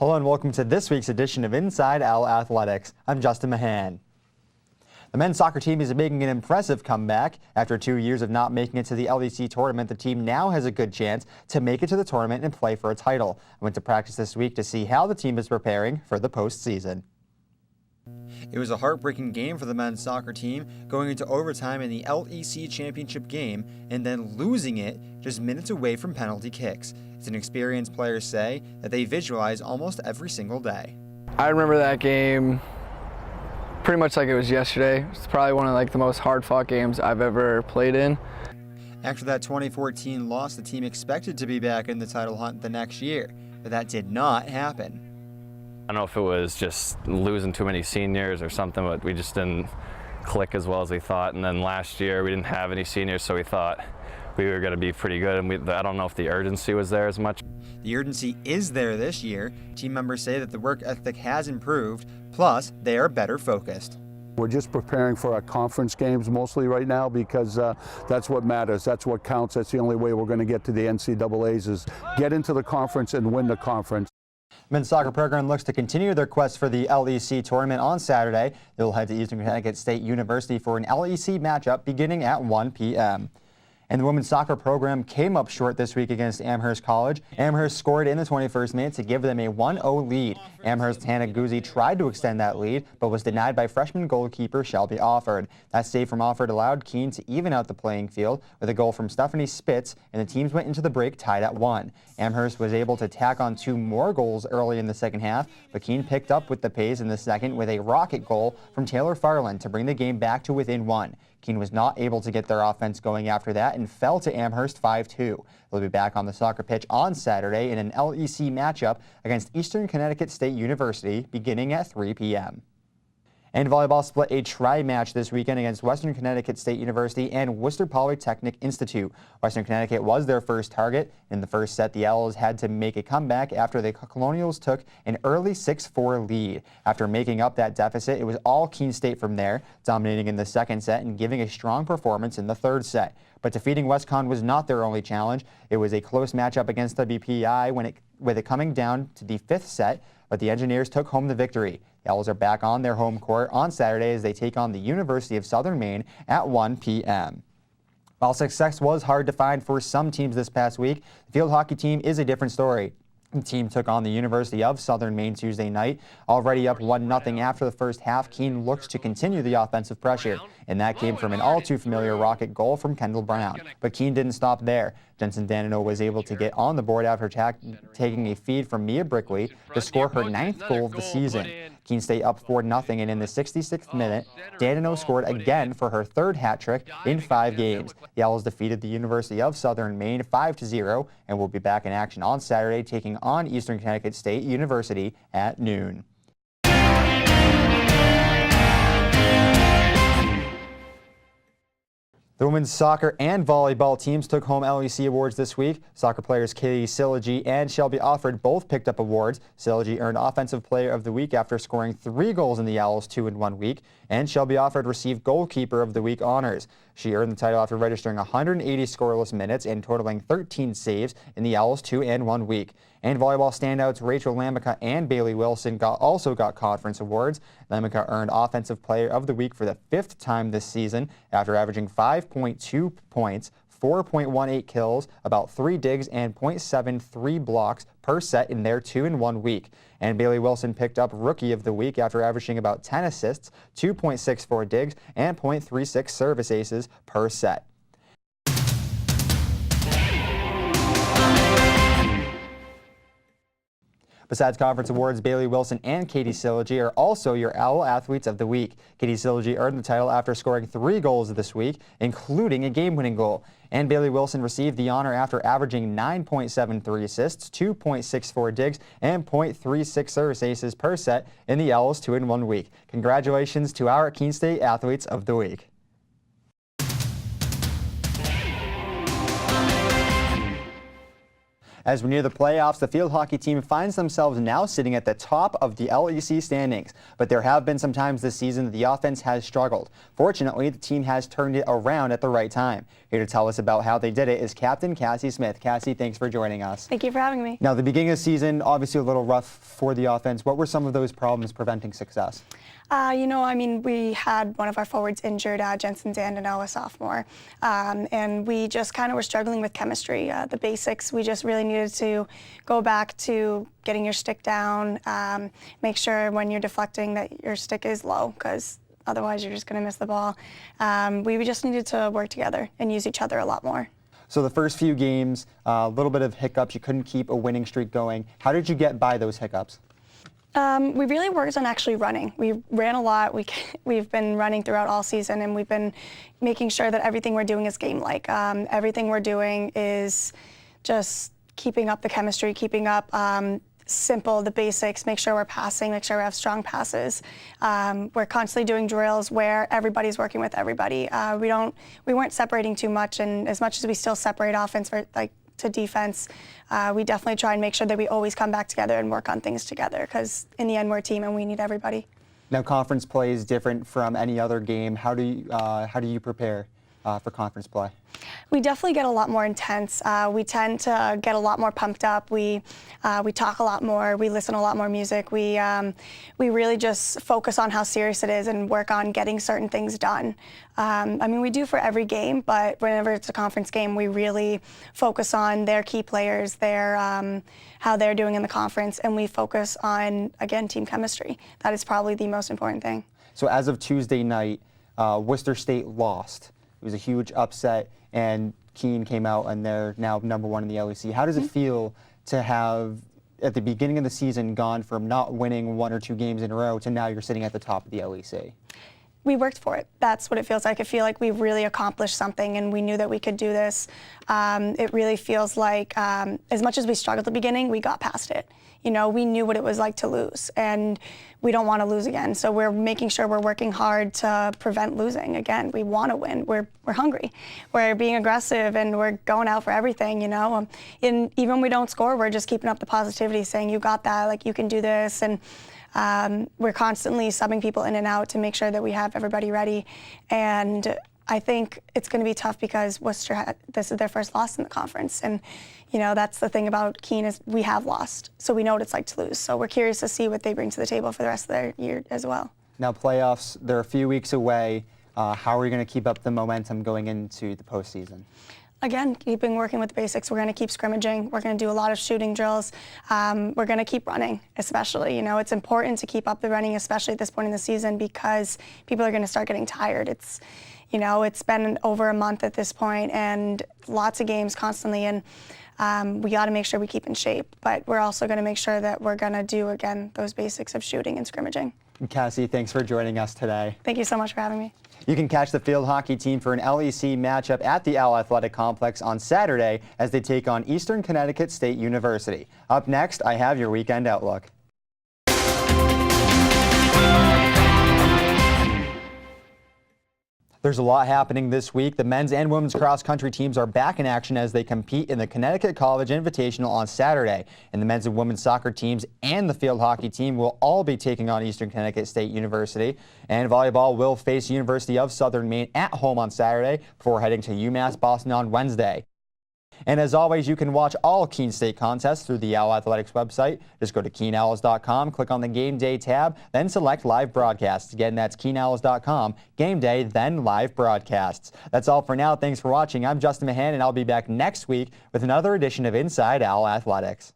Hello and welcome to this week's edition of Inside Owl Athletics. I'm Justin Mahan. The men's soccer team is making an impressive comeback. After 2 years of not making it to the LEC tournament, the team now has a good chance to make it to the tournament and play for a title. I went to practice this week to see how the team is preparing for the postseason. It was a heartbreaking game for the men's soccer team, going into overtime in the LEC championship game and then losing it just minutes away from penalty kicks. It's an experience players say that they visualize almost every single day. I remember that game pretty much like it was yesterday. It's probably one of the most hard-fought games I've ever played in. After that 2014 loss, the team expected to be back in the title hunt the next year, but that did not happen. I don't know if it was just losing too many seniors or something, but we just didn't click as well as we thought. And then last year we didn't have any seniors, so we thought we were going to be pretty good. And I don't know if the urgency was there as much. The urgency is there this year. Team members say that the work ethic has improved, plus they are better focused. We're just preparing for our conference games mostly right now because that's what matters. That's what counts. That's the only way we're going to get to the NCAAs is get into the conference and win the conference. Men's soccer program looks to continue their quest for the LEC tournament on Saturday. They will head to Eastern Connecticut State University for an LEC matchup beginning at 1 p.m. And the women's soccer program came up short this week against Amherst College. Amherst scored in the 21st minute to give them a 1-0 lead. Amherst's Hannah Guzzi tried to extend that lead, but was denied by freshman goalkeeper Shelby Offord. That save from Offord allowed Keene to even out the playing field with a goal from Stephanie Spitz, and the teams went into the break tied at 1. Amherst was able to tack on 2 more goals early in the second half, but Keene picked up with the pace in the second with a rocket goal from Taylor Farland to bring the game back to within 1. Keene was not able to get their offense going after that and fell to Amherst 5-2. They'll be back on the soccer pitch on Saturday in an LEC matchup against Eastern Connecticut State University beginning at 3 p.m. And volleyball split a tri-match this weekend against Western Connecticut State University and Worcester Polytechnic Institute. Western Connecticut was their first target. In the first set, the Owls had to make a comeback after the Colonials took an early 6-4 lead. After making up that deficit, it was all Keene State from there, dominating in the second set and giving a strong performance in the third set. But defeating WestCon was not their only challenge. It was a close matchup against WPI with it coming down to the fifth set, but the Engineers took home the victory. The Owls are back on their home court on Saturday as they take on the University of Southern Maine at 1 p.m. While success was hard to find for some teams this past week, the field hockey team is a different story. The team took on the University of Southern Maine Tuesday night. Already up 1-0 after the first half, Keene looks to continue the offensive pressure, and that came from an all-too-familiar rocket goal from Kendall Brown. But Keene didn't stop there. Jensen Danino was able to get on the board after taking a feed from Mia Brickley to score her 9th goal of the season. Keene stayed up 4-0, and in the 66th minute, Danino scored again for her 3rd hat trick in 5 games. The Owls defeated the University of Southern Maine 5-0 and will be back in action on Saturday, taking on Eastern Connecticut State University at noon. The women's soccer and volleyball teams took home LEC awards this week. Soccer players Katie Siligy and Shelby Offord both picked up awards. Siligy earned Offensive Player of the Week after scoring 3 goals in the Owls' 2-in-1 week, and Shelby Offord received Goalkeeper of the Week honors. She earned the title after registering 180 scoreless minutes and totaling 13 saves in the Owls' 2-in-1 week. And volleyball standouts Rachel Lamica and Bailey Wilson also got conference awards. Lamica earned Offensive Player of the Week for the 5th time this season after averaging 5.2 points, 4.18 kills, about 3 digs, and 0.73 blocks per set in their 2-in-1 week. And Bailey Wilson picked up Rookie of the Week after averaging about 10 assists, 2.64 digs, and 0.36 service aces per set. Besides conference awards, Bailey Wilson and Katie Siligy are also your Owl Athletes of the Week. Katie Siligy earned the title after scoring 3 goals this week, including a game-winning goal. And Bailey Wilson received the honor after averaging 9.73 assists, 2.64 digs, and 0.36 service aces per set in the Owls' 2-in-1 week. Congratulations to our Keene State Athletes of the Week. As we near the playoffs, the field hockey team finds themselves now sitting at the top of the LEC standings. But there have been some times this season that the offense has struggled. Fortunately, the team has turned it around at the right time. Here to tell us about how they did it is Captain Cassie Smith. Cassie, thanks for joining us. Thank you for having me. Now, the beginning of the season, obviously a little rough for the offense. What were some of those problems preventing success? We had one of our forwards injured, Jensen Dandino, a sophomore, and we just kind of were struggling with chemistry. The basics, we just really needed to go back to getting your stick down, make sure when you're deflecting that your stick is low, because otherwise you're just going to miss the ball. We just needed to work together and use each other a lot more. So the first few games, a little bit of hiccups. You couldn't keep a winning streak going. How did you get by those hiccups? We really worked on actually running. We ran a lot. We've been running throughout all season, and we've been making sure that everything we're doing is game-like. Everything we're doing is just keeping up the chemistry, keeping up simple, the basics, make sure we're passing, make sure we have strong passes. We're constantly doing drills where everybody's working with everybody. We weren't separating too much, and as much as we still separate offense to defense, we definitely try and make sure that we always come back together and work on things together, because in the end we're a team and we need everybody. Now, conference play is different from any other game. How do you prepare for conference play? We definitely get a lot more intense. We tend to get a lot more pumped up. We talk a lot more. We listen to a lot more music. We really just focus on how serious it is and work on getting certain things done. We do for every game, but whenever it's a conference game, we really focus on their key players, how they're doing in the conference, and we focus on, again, team chemistry. That is probably the most important thing. So as of Tuesday night, Worcester State lost. It was a huge upset, and Keene came out, and they're now #1 in the LEC. How does it feel to have, at the beginning of the season, gone from not winning 1 or 2 games in a row to now you're sitting at the top of the LEC? We worked for it. That's what it feels like. I feel like we've really accomplished something, and we knew that we could do this. It really feels like, as much as we struggled at the beginning, we got past it. We knew what it was like to lose, and we don't want to lose again. So we're making sure we're working hard to prevent losing again. We want to win. We're hungry. We're being aggressive, and we're going out for everything. And even when we don't score, we're just keeping up the positivity, saying you got that, like you can do this, and we're constantly subbing people in and out to make sure that we have everybody ready. And I think it's going to be tough because Worcester, this is their first loss in the conference. And, that's the thing about Keene is we have lost. So we know what it's like to lose. So we're curious to see what they bring to the table for the rest of their year as well. Now, playoffs, they're a few weeks away. How are you going to keep up the momentum going into the postseason? Again, working with the basics. We're going to keep scrimmaging. We're going to do a lot of shooting drills. We're going to keep running, especially. It's important to keep up the running, especially at this point in the season, because people are going to start getting tired. It's been over a month at this point, and lots of games constantly, and we got to make sure we keep in shape. But we're also going to make sure that we're going to do, again, those basics of shooting and scrimmaging. Cassie, thanks for joining us today. Thank you so much for having me. You can catch the field hockey team for an LEC matchup at the Al Athletic Complex on Saturday as they take on Eastern Connecticut State University. Up next, I have your weekend outlook. There's a lot happening this week. The men's and women's cross-country teams are back in action as they compete in the Connecticut College Invitational on Saturday. And the men's and women's soccer teams and the field hockey team will all be taking on Eastern Connecticut State University. And volleyball will face University of Southern Maine at home on Saturday before heading to UMass Boston on Wednesday. And as always, you can watch all Keene State contests through the Owl Athletics website. Just go to KeenOwls.com, click on the Game Day tab, then select Live Broadcasts. Again, that's KeenOwls.com, Game Day, then Live Broadcasts. That's all for now. Thanks for watching. I'm Justin Mahan, and I'll be back next week with another edition of Inside Owl Athletics.